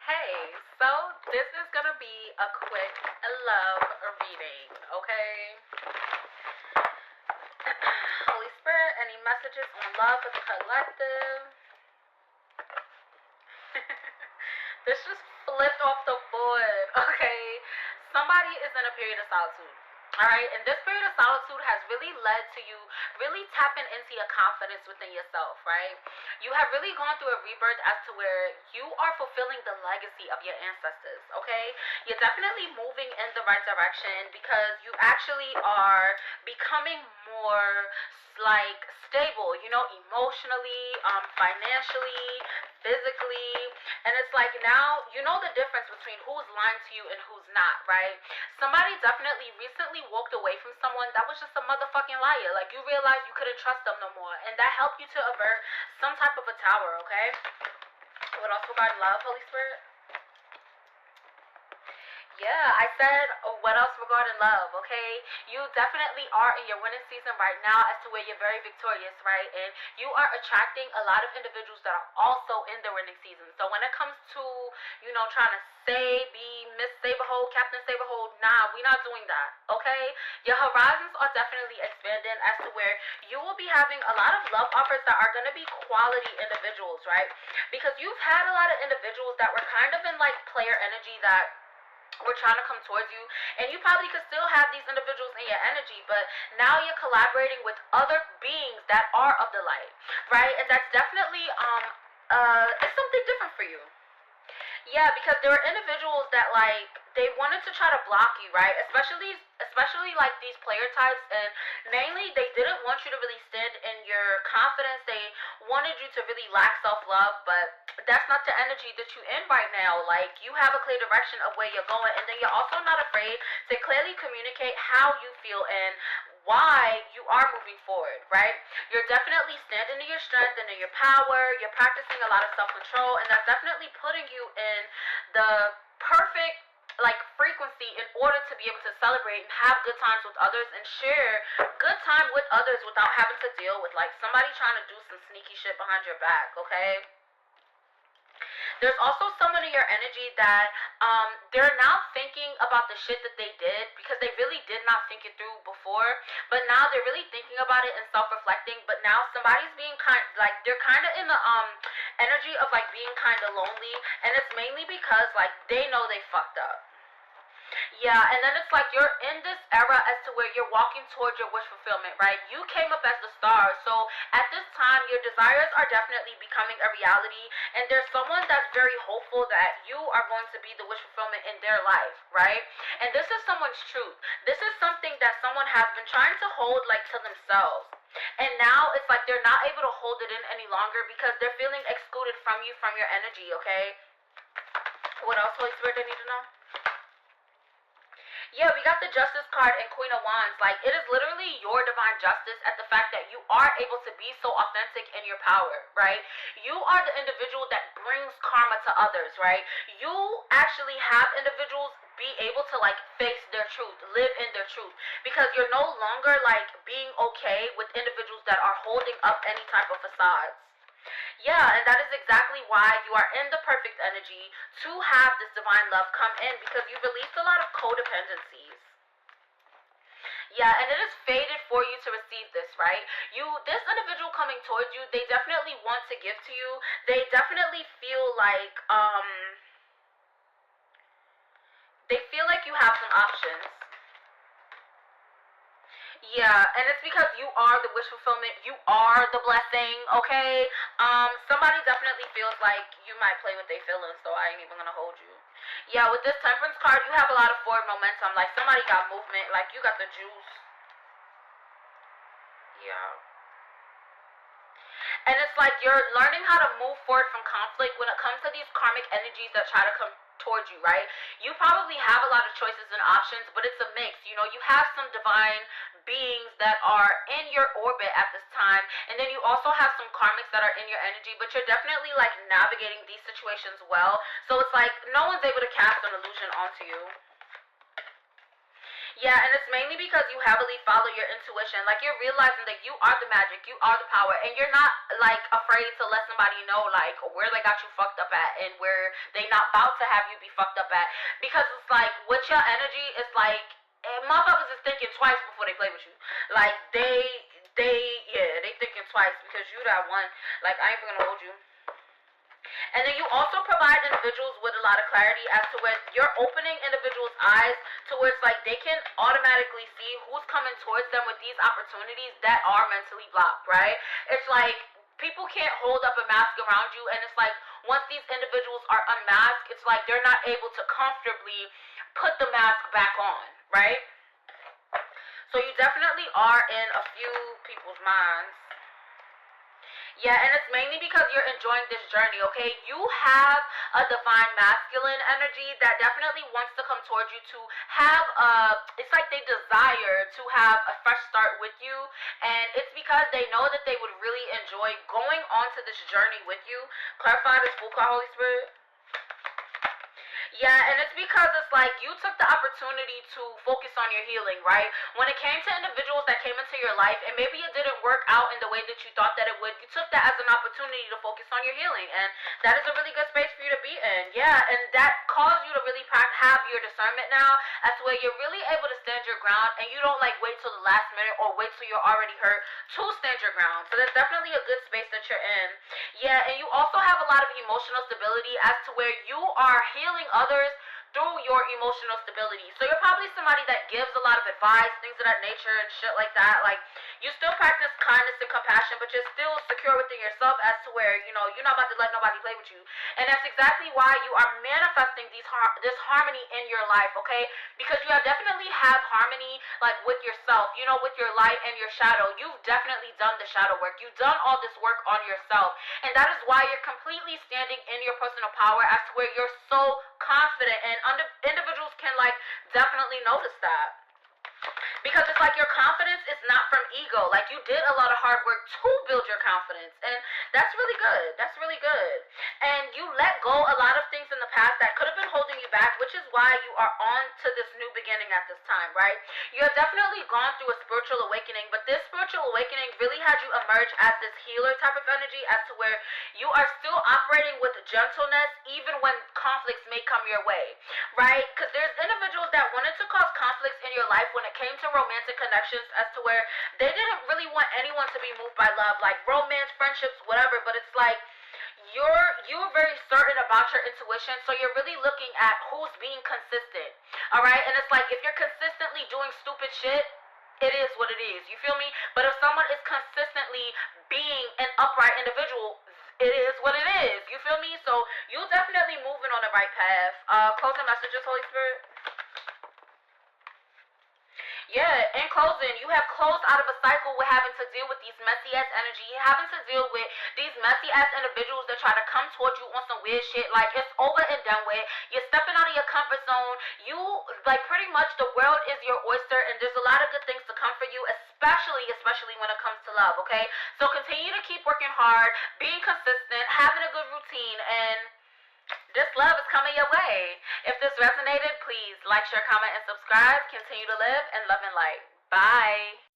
Hey, so this is gonna be a quick love reading, okay? Holy Spirit, any messages on love for the collective? This just flipped off the board, okay? Somebody is in a period of solitude. Alright, and this period of solitude has really led to you really tapping into your confidence within yourself, right? You have really gone through a rebirth as to where you are fulfilling the legacy of your ancestors, okay? You're definitely moving in the right direction because you actually are becoming more like stable, emotionally, financially, physically, and it's like now you know the difference between who's lying to you and who's not, right? Somebody definitely recently walked away from someone that was just a motherfucking liar. Like you realized you couldn't trust them no more, and that helped you to avert some type of a tower, okay? What else regarding love, Holy Spirit? Yeah, I said what else regarding love, okay? You definitely are in your winning season right now as to where you're very victorious, right? And you are attracting a lot of individuals that are also in their winning season. So when it comes to, trying to be Miss Saberhold, Captain Saberhold, nah, we're not doing that, okay? Your horizons are definitely expanding as to where you will be having a lot of love offers that are going to be quality individuals, right? Because you've had a lot of individuals that were kind of in like player energy that were trying to come towards you, and you probably could still have these individuals in your energy, but now you're collaborating with other beings that are of the light, right? And that's definitely it's something different for you. Yeah, because there are individuals that like they wanted to try to block you, right? Especially like these player types, and mainly they didn't want you to really stand in your confidence. They wanted you to really lack self-love, but that's not the energy that you in right now. Like you have a clear direction of where you're going, and then you're also not afraid to clearly communicate how you feel and why you are moving forward, right? You're definitely standing in your strength and in your power. You're practicing a lot of self-control, and that's definitely putting you in the perfect like frequency in order to be able to celebrate and have good times with others and share good time with others without having to deal with like somebody trying to do some sneaky shit behind your back, okay? There's also someone in your energy that they're now thinking about the shit that they did because they really did not think it through before, but now they're really thinking about it and self-reflecting. But now somebody's being kind, like they're kind of in the energy of like being kind of lonely, and it's mainly because like they know they fucked up. Yeah, and then it's like you're in this era as to where you're walking towards your wish fulfillment, right? You came up as the star, so at this time, your desires are definitely becoming a reality, and there's someone that's very hopeful that you are going to be the wish fulfillment in their life, right? And this is someone's truth. This is something that someone has been trying to hold like to themselves. And now it's like they're not able to hold it in any longer because they're feeling excluded from you, from your energy, okay? What else, Holy Spirit, they need to know? Yeah, we got the Justice card and Queen of Wands. Like, it is literally your divine justice at the fact that you are able to be so authentic in your power, right? You are the individual that brings karma to others, right? You actually have individuals be able to like face their truth, live in their truth, because you're no longer like being okay with individuals that are holding up any type of facades. Yeah, and that is exactly why you are in the perfect energy to have this divine love come in because you've released a lot of codependencies. Yeah, and it is fated for you to receive this, right? This individual coming towards you, they definitely want to give to you. They definitely feel like, they feel like you have some options. Yeah, and it's because you are the wish fulfillment. You are the blessing, okay? Somebody definitely feels like you might play with their feelings, so I ain't even gonna hold you. Yeah, with this temperance card, you have a lot of forward momentum. Like somebody got movement, like you got the juice. Yeah. And it's like you're learning how to move forward from conflict when it comes to these karmic energies that try to come towards you, right? You probably have a lot of choices and options, but it's a mix. You have some divine beings that are in your orbit at this time, and then you also have some karmics that are in your energy, but you're definitely like navigating these situations well. So it's like no one's able to cast an illusion onto you. Yeah, and it's mainly because you heavily follow your intuition. Like you're realizing that you are the magic, you are the power, and you're not like afraid to let somebody know like where they got you fucked up at and where they not about to have you be fucked up at. Because it's like with your energy, it's like motherfuckers is thinking twice before they play with you. Like they yeah, they thinking twice because you that one. Like I ain't even gonna hold you. And then you also provide individuals with a lot of clarity as to where you're opening individuals' eyes to where it's like they can automatically see who's coming towards them with these opportunities that are mentally blocked, right? It's like people can't hold up a mask around you, and it's like once these individuals are unmasked, it's like they're not able to comfortably put the mask back on, right? So you definitely are in a few people's minds. Yeah, and it's mainly because you're enjoying this journey, okay? You have a divine masculine energy that definitely wants to come towards you to have it's like they desire to have a fresh start with you, and it's because they know that they would really enjoy going onto this journey with you. Clarify this full card, Holy Spirit. Yeah, and it's because it's like you took the opportunity to focus on your healing, right? When it came to individuals that came into your life and maybe it didn't work out in the way that you thought that it would, you took that as an opportunity to focus on your healing. And that is a really good space for you to be in. Yeah, and that caused you to really have your discernment now as to where you're really able to stand your ground and you don't like wait till the last minute or wait till you're already hurt to stand your ground. So that's definitely a good space that you're in. Yeah, and you also have a lot of emotional stability as to where you are healing others through your emotional stability. So you're probably somebody that gives a lot of advice, things of that nature and shit like that. Like you still practice kindness and compassion, but you're still secure within yourself as to where, you know, you're not about to let nobody play with you. And that's exactly why you are manifesting this harmony in your life, okay? Because you have definitely have harmony like with yourself, you know, with your light and your shadow. You've definitely done the shadow work. You've done all this work on yourself. And that is why you're completely standing in your personal power as to where you're so confident, and individuals can like definitely notice that. Because it's like your confidence is not from ego. Like you did a lot of hard work to build your confidence. And that's really good. That's really good. And you let go a lot of things in the past that could have been holding you back, which is why you are on to this new beginning at this time, right? You have definitely gone through a spiritual awakening, but this spiritual awakening really had you emerge as this healer type of energy as to where you are still operating with gentleness even when conflicts may come your way, right? Because there's individuals that wanted to cause conflicts in your life when it came to romantic connections as to where they didn't really want anyone to be moved by love, like romance, friendships, whatever, but it's like you're very certain about your intuition, so you're really looking at who's being consistent. Alright? And it's like if you're consistently doing stupid shit, it is what it is. You feel me? But if someone is consistently being an upright individual, it is what it is. You feel me? So you're definitely moving on the right path. Closing messages, Holy Spirit. Yeah, in closing, you have closed out of a cycle with having to deal with these messy ass energy, having to deal with these messy ass individuals that try to come towards you on some weird shit. Like it's over and done with. You're stepping out of your comfort zone. You like pretty much the world is your oyster, and there's a lot of good things to come for you, especially when it comes to love. Okay, so continue to keep working hard, being consistent, having a good routine, and this love is coming your way. If this resonated, please like, share, comment, and subscribe. Continue to live in love and light. Bye.